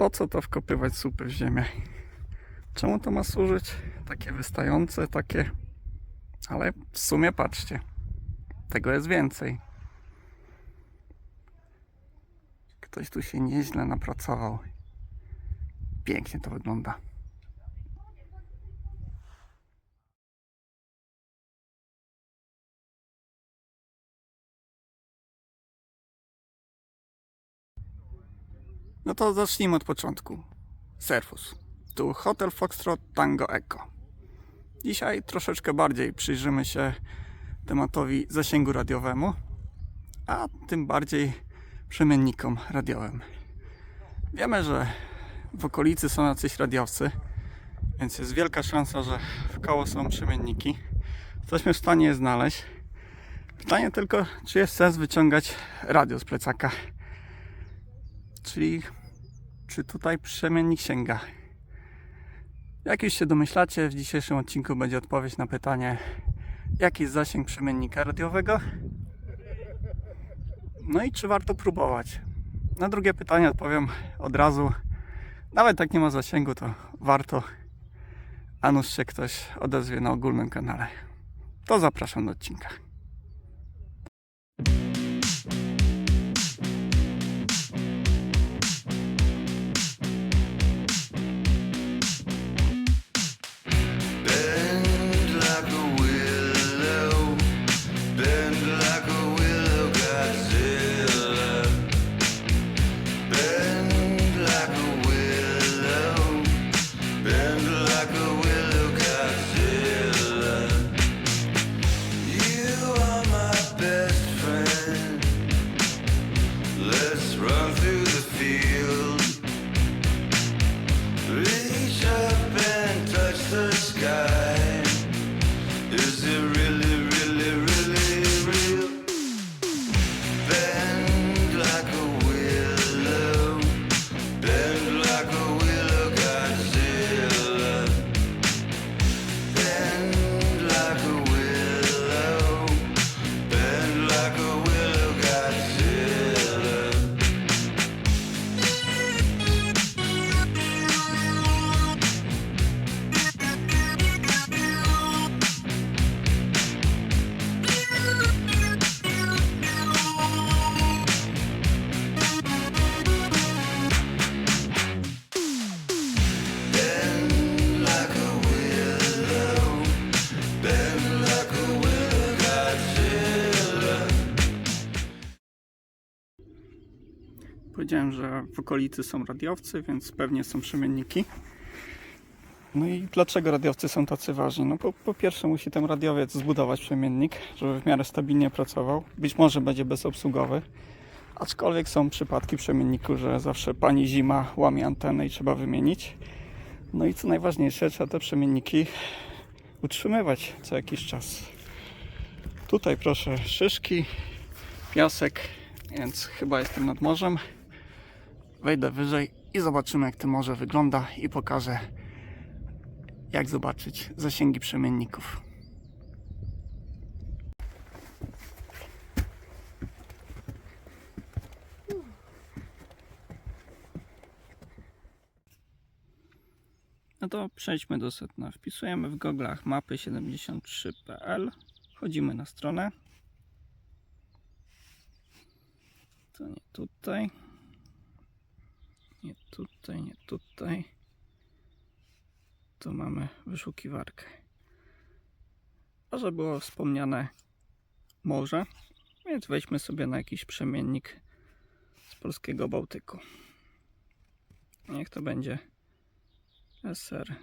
Po co to wkopywać słupy w ziemię? Czemu to ma służyć? Takie wystające, takie... Ale w sumie patrzcie, tego jest więcej. Ktoś tu się nieźle napracował. Pięknie to wygląda. No to zacznijmy od początku. Servus. Tu Hotel Foxtrot Tango Echo. Dzisiaj troszeczkę bardziej przyjrzymy się tematowi zasięgu radiowemu, a tym bardziej przemiennikom radiowym. Wiemy, że w okolicy są jacyś radiowcy, więc jest wielka szansa, że wkoło są przemienniki. Jesteśmy w stanie je znaleźć. Pytanie tylko, czy jest sens wyciągać radio z plecaka? Czyli czy tutaj przemiennik sięga? Jak już się domyślacie, w dzisiejszym odcinku będzie odpowiedź na pytanie, jaki jest zasięg przemiennika radiowego? No i czy warto próbować? Na drugie pytanie odpowiem od razu. Nawet jak nie ma zasięgu, to warto, a nuż się ktoś odezwie na ogólnym kanale. To zapraszam do odcinka. Powiedziałem, że w okolicy są radiowcy, więc pewnie są przemienniki. No i dlaczego radiowcy są tacy ważni? No po pierwsze musi ten radiowiec zbudować przemiennik, żeby w miarę stabilnie pracował. Być może będzie bezobsługowy, aczkolwiek są przypadki przemienniku, że zawsze pani zima łamie antenę i trzeba wymienić. No i co najważniejsze, trzeba te przemienniki utrzymywać co jakiś czas. Tutaj proszę szyszki, piasek, więc chyba jestem nad morzem. Wejdę wyżej i zobaczymy, jak to morze wygląda i pokażę, jak zobaczyć zasięgi przemienników. No to przejdźmy do sedna. Wpisujemy w goglach mapy73.pl. Wchodzimy na stronę. To nie tutaj. Nie tutaj, nie tutaj. Tu mamy wyszukiwarkę. A że było wspomniane morze, więc wejdźmy sobie na jakiś przemiennik z polskiego Bałtyku. Niech to będzie SR.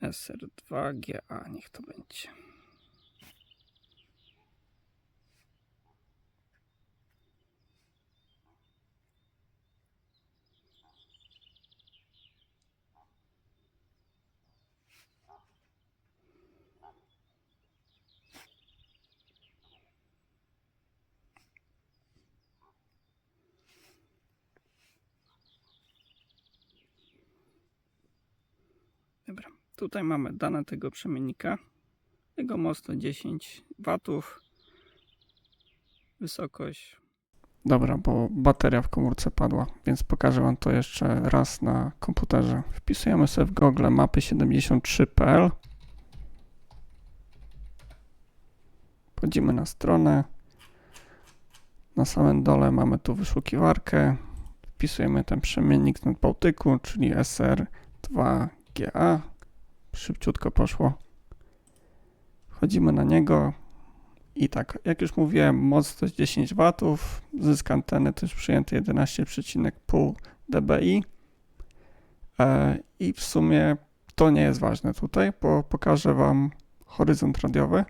SR2GA, niech to będzie. Dobra, Tutaj mamy dane tego przemiennika. Jego moc to 10 W. Wysokość. Dobra, bo bateria w komórce padła, więc pokażę Wam to jeszcze raz na komputerze. Wpisujemy sobie w Google mapy73.pl. Wchodzimy na stronę. Na samym dole mamy tu wyszukiwarkę. Wpisujemy ten przemiennik z Bałtyku, czyli SR2GA. Szybciutko poszło. Wchodzimy na niego i tak, jak już mówiłem, moc to jest 10 W, zysk anteny to jest przyjęty 11,5 dBi i w sumie to nie jest ważne tutaj, bo pokażę Wam horyzont radiowy.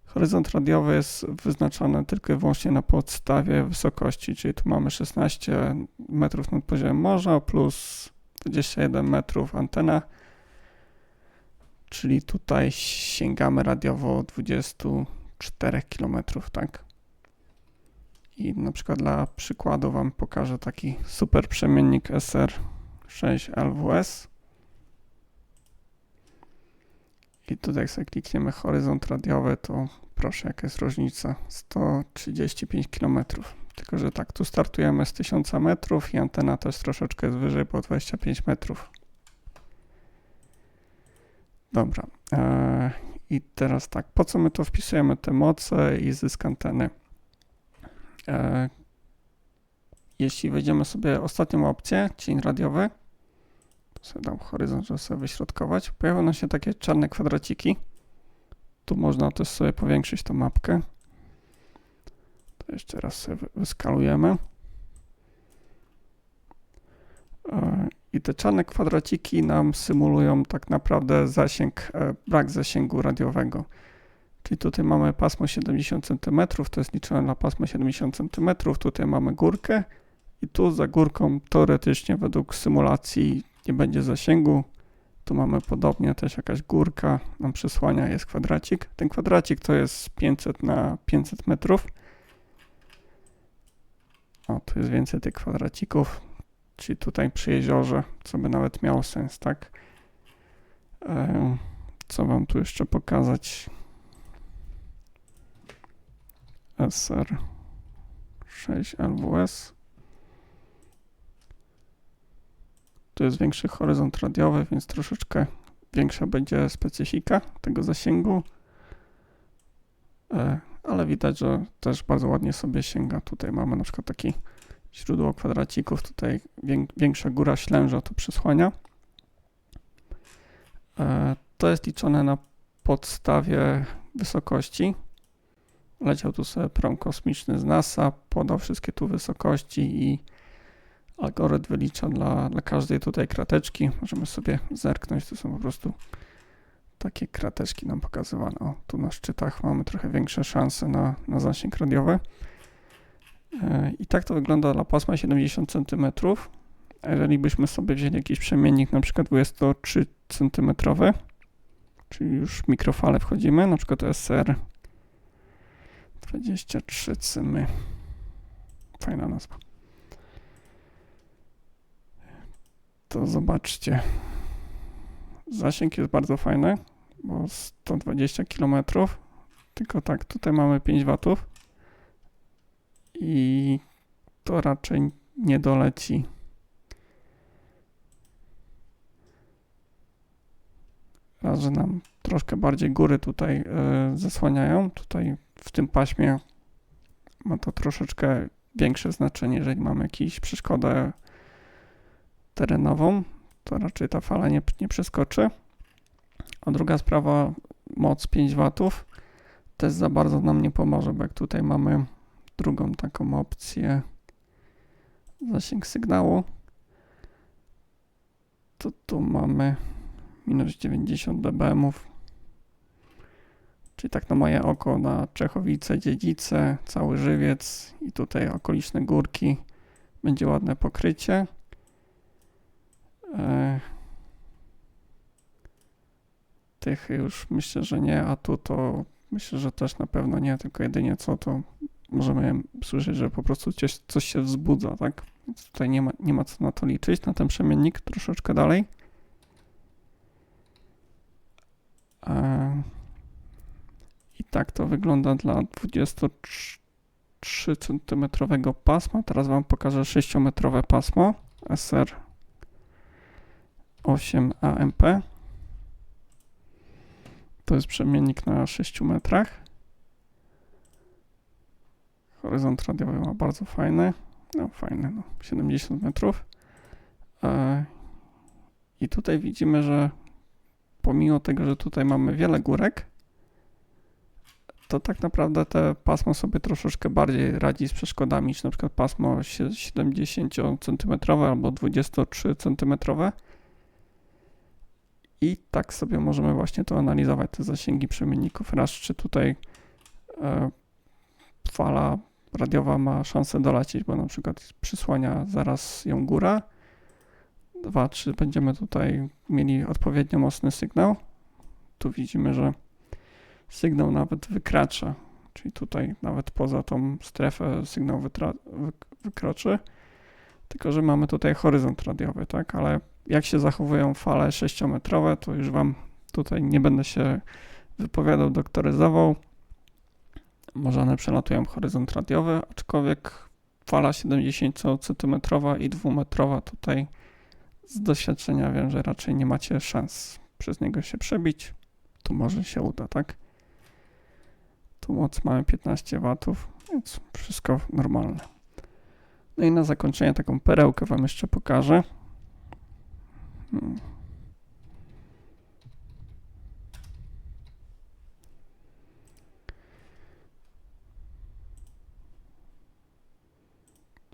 Horyzont radiowy jest wyznaczony tylko i wyłącznie na podstawie wysokości, czyli tu mamy 16 metrów nad poziomem morza plus 21 metrów antena, czyli tutaj sięgamy radiowo 24 km, tak? I na przykład dla przykładu Wam pokażę taki super przemiennik SR6LWS. I tutaj jak sobie klikniemy horyzont radiowy, to proszę, jaka jest różnica, 135 km. Tylko że tak, tu startujemy z 1000 metrów i antena też troszeczkę jest wyżej, bo 25 metrów. Dobra. I teraz tak, po co my to wpisujemy te moce i zysk anteny? Jeśli wejdziemy sobie ostatnią opcję, cień radiowy, to sobie dam horyzont, żeby sobie wyśrodkować, pojawią nam się takie czarne kwadraciki. Tu można też sobie powiększyć tą mapkę. To jeszcze raz sobie wyskalujemy. I te czarne kwadraciki nam symulują tak naprawdę zasięg, brak zasięgu radiowego. Czyli tutaj mamy pasmo 70 cm, to jest liczone na pasmo 70 cm, tutaj mamy górkę i tu za górką teoretycznie według symulacji nie będzie zasięgu. Tu mamy podobnie też jakaś górka, nam przysłania, jest kwadracik. Ten kwadracik to jest 500 na 500 metrów. O, tu jest więcej tych kwadracików, czyli tutaj przy jeziorze, co by nawet miało sens, tak? Co Wam tu jeszcze pokazać? SR6LWS. Tu jest większy horyzont radiowy, więc troszeczkę większa będzie specyfika tego zasięgu. Ale widać, że też bardzo ładnie sobie sięga. Tutaj mamy na przykład takie źródło kwadracików, tutaj większa góra Ślęża to przysłania. To jest liczone na podstawie wysokości. Leciał tu sobie prom kosmiczny z NASA, podał wszystkie tu wysokości i algorytm wylicza dla każdej tutaj krateczki. Możemy sobie zerknąć, to są po prostu takie krateczki nam pokazywane. O, tu na szczytach mamy trochę większe szanse na zasięg radiowy. I tak to wygląda dla pasma 70 cm. A jeżeli byśmy sobie wzięli jakiś przemiennik, na przykład 23 cm, czyli już mikrofale wchodzimy, na przykład SR 23 cymy. Fajna nazwa. To zobaczcie. Zasięg jest bardzo fajny, bo 120 km. Tylko tak, tutaj mamy 5 W. I to raczej nie doleci. Raz, że nam troszkę bardziej góry tutaj zasłaniają. Tutaj w tym paśmie ma to troszeczkę większe znaczenie, jeżeli mamy jakąś przeszkodę terenową, to raczej ta fala nie przeskoczy. A druga sprawa, moc 5 W też za bardzo nam nie pomoże, bo jak tutaj mamy drugą taką opcję, zasięg sygnału, to tu mamy minus 90 dBm, czyli tak na moje oko, na Czechowice, Dziedzice, cały Żywiec i tutaj okoliczne górki będzie ładne pokrycie. Tych już myślę, że nie, a tu to myślę, że też na pewno nie, tylko jedynie co to możemy słyszeć, że po prostu coś się wzbudza, tak? Więc tutaj nie ma co na to liczyć, na ten przemiennik troszeczkę dalej. I tak to wygląda dla 23 cm pasma. Teraz Wam pokażę 6-metrowe pasmo SR8AMP. To jest przemiennik na 6 metrach. Horyzont radiowy ma bardzo fajny. No 70 metrów. I tutaj widzimy, że pomimo tego, że tutaj mamy wiele górek, to tak naprawdę te pasmo sobie troszeczkę bardziej radzi z przeszkodami, niż na przykład pasmo 70 cm albo 23 cm. I tak sobie możemy właśnie to analizować, te zasięgi przemienników. Raz, czy tutaj fala radiowa ma szansę dolecieć, bo na przykład przysłania zaraz ją góra. 2, czy będziemy tutaj mieli odpowiednio mocny sygnał. Tu widzimy, że sygnał nawet wykracza, czyli tutaj nawet poza tą strefę sygnał wykroczy, tylko że mamy tutaj horyzont radiowy, tak, ale jak się zachowują fale 6-metrowe, to już Wam tutaj nie będę się wypowiadał, doktoryzował. Może one przelatują horyzont radiowy, aczkolwiek fala 70 cm i 2-metrowa tutaj z doświadczenia wiem, że raczej nie macie szans przez niego się przebić. Tu może się uda, tak? Tu moc mamy 15 W, więc wszystko normalne. No i na zakończenie taką perełkę Wam jeszcze pokażę.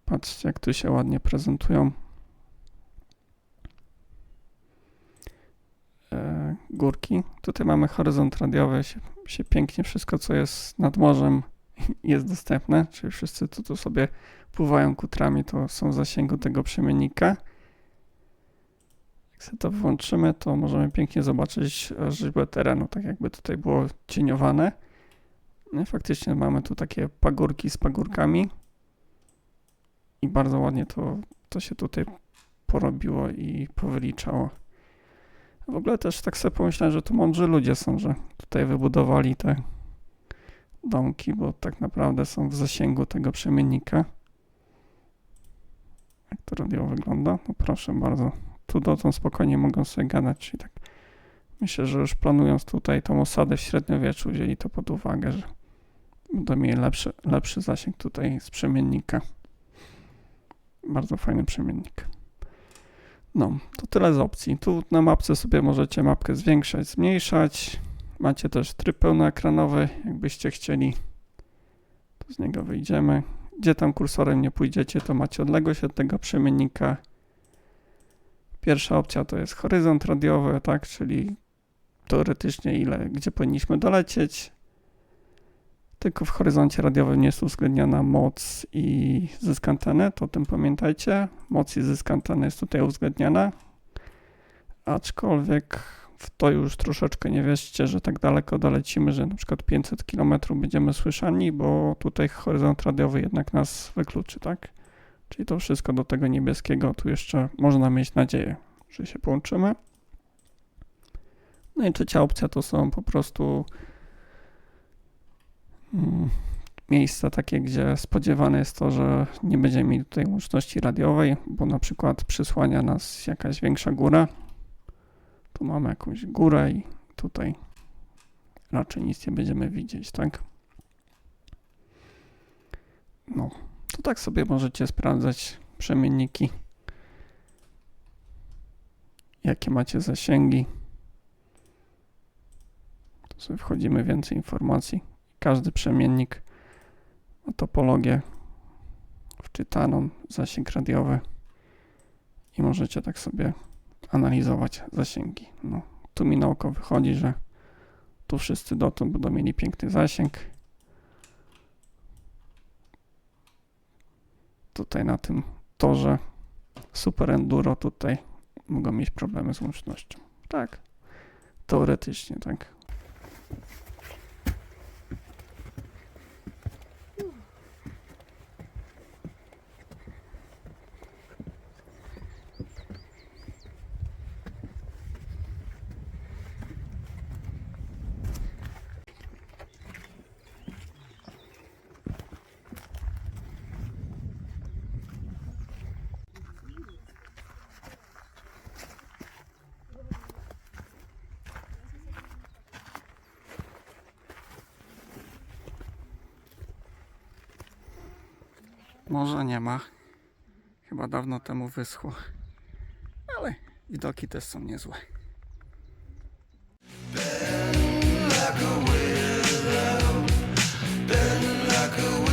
Patrzcie, jak tu się ładnie prezentują górki. Tutaj mamy horyzont radiowy, się pięknie wszystko, co jest nad morzem, jest dostępne, czyli wszyscy tu sobie pływają kutrami, to są w zasięgu tego przemiennika. Jak sobie to włączymy, to możemy pięknie zobaczyć rzeźbę terenu, tak jakby tutaj było cieniowane. No i faktycznie mamy tu takie pagórki z pagórkami i bardzo ładnie to się tutaj porobiło i powyliczało. W ogóle też tak sobie pomyślałem, że tu mądrzy ludzie są, że tutaj wybudowali te domki, bo tak naprawdę są w zasięgu tego przemiennika. Jak to radio wygląda? No proszę bardzo. Tu dotąd spokojnie mogą sobie gadać, czyli tak myślę, że już planując tutaj tą osadę w średniowieczu wzięli to pod uwagę, że będą mieli lepszy zasięg tutaj z przemiennika. Bardzo fajny przemiennik. No, to tyle z opcji. Tu na mapce sobie możecie mapkę zwiększać, zmniejszać. Macie też tryb pełnoekranowy, jakbyście chcieli. To z niego wyjdziemy. Gdzie tam kursorem nie pójdziecie, to macie odległość od tego przemiennika. Pierwsza opcja to jest horyzont radiowy, tak, czyli teoretycznie gdzie powinniśmy dolecieć. Tylko w horyzoncie radiowym nie jest uwzględniona moc i zysk anteny, to o tym pamiętajcie. Moc i zysk anteny jest tutaj uwzględniana. Aczkolwiek w to już troszeczkę nie wierzcie, że tak daleko dolecimy, że na przykład 500 km będziemy słyszani, bo tutaj horyzont radiowy jednak nas wykluczy, tak? Czyli to wszystko do tego niebieskiego, tu jeszcze można mieć nadzieję, że się połączymy. No i trzecia opcja to są po prostu miejsca takie, gdzie spodziewane jest to, że nie będziemy mieli tutaj łączności radiowej, bo na przykład przysłania nas jakaś większa góra. Tu mamy jakąś górę i tutaj raczej nic nie będziemy widzieć, tak? No, to tak sobie możecie sprawdzać przemienniki, jakie macie zasięgi. Tu sobie wchodzimy więcej informacji. Każdy przemiennik ma topologię wczytaną, zasięg radiowy i możecie tak sobie analizować zasięgi. No, tu mi na oko wychodzi, że tu wszyscy dotąd będą mieli piękny zasięg. Tutaj na tym torze Super Enduro tutaj mogą mieć problemy z łącznością. Tak, teoretycznie, tak. Morza nie ma. Chyba dawno temu wyschło. Ale widoki też są niezłe. Like a willow, bend like a